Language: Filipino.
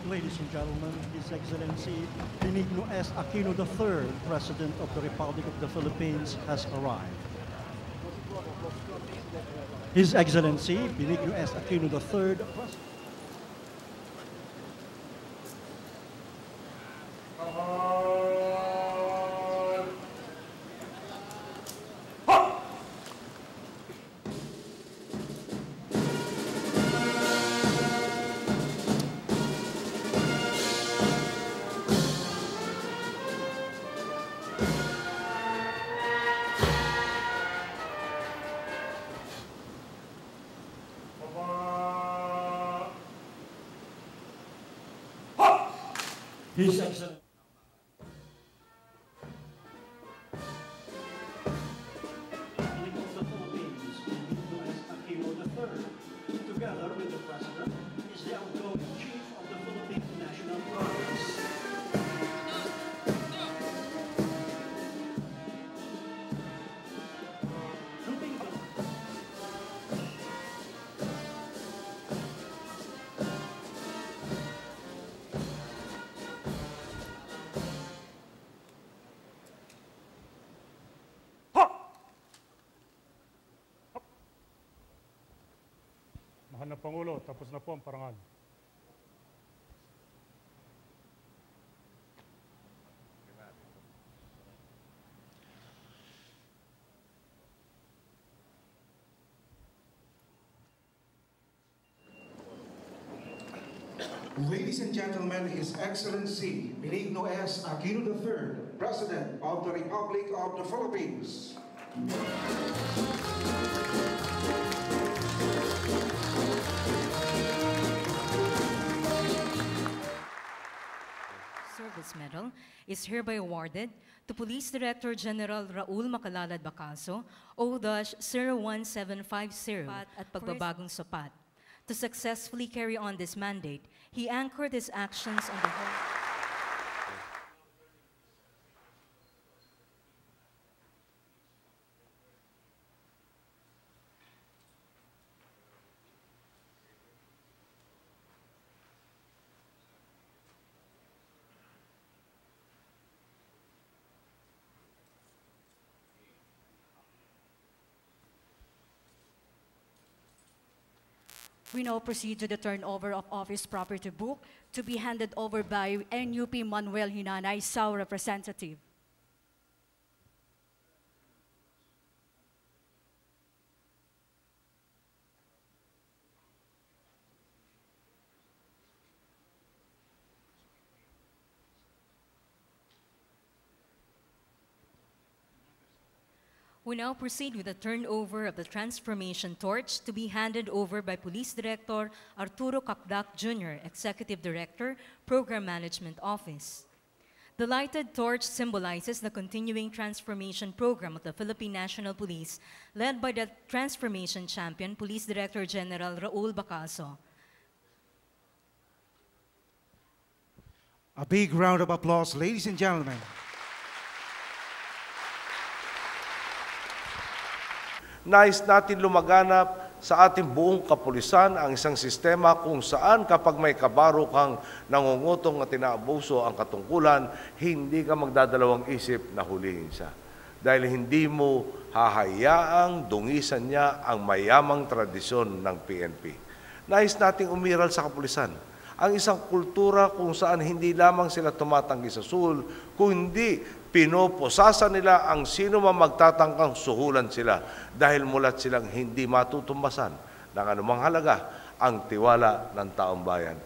Ladies and gentlemen, His Excellency Benigno S. Aquino III, President of the Republic of the Philippines, has arrived. His Excellency Benigno S. Aquino III, President. His Excellency. President of the Philippines, Benigno S. Aquino III, together with the President, is the outgoing Chief of the Philippine National Guards. Mahal na Pangulo, tapos na po ang parangal. Ladies and gentlemen, His Excellency Benigno S. Aquino III, President of the Republic of the Philippines. Service Medal is hereby awarded to Police Director General Raul Macalalad Bacaso, O-01750 at pagbabagong sapat. To successfully carry on this mandate, he anchored his actions on the whole. We now proceed to the turnover of office property book to be handed over by NUP Manuel Hinanay, SAU representative. We now proceed with the turnover of the transformation torch to be handed over by Police Director Arturo Cacdac Jr., Executive Director, Program Management Office. The lighted torch symbolizes the continuing transformation program of the Philippine National Police, led by the transformation champion, Police Director General Raul Bacaso. A big round of applause, ladies and gentlemen. Nais natin lumaganap sa ating buong kapulisan ang isang sistema kung saan kapag may kabaro kang nangungutong at tinaabuso ang katungkulan, hindi ka magdadalawang isip na hulihin siya. Dahil hindi mo hahayaang dungisan niya ang mayamang tradisyon ng PNP. Nais nating umiral sa kapulisan ang isang kultura kung saan hindi lamang sila tumatanggi sa suhol, kundi pinoposasa nila ang sino man magtatangkang suhulan sila dahil mulat silang hindi matutumbasan ng anumang halaga ang tiwala ng taong bayan.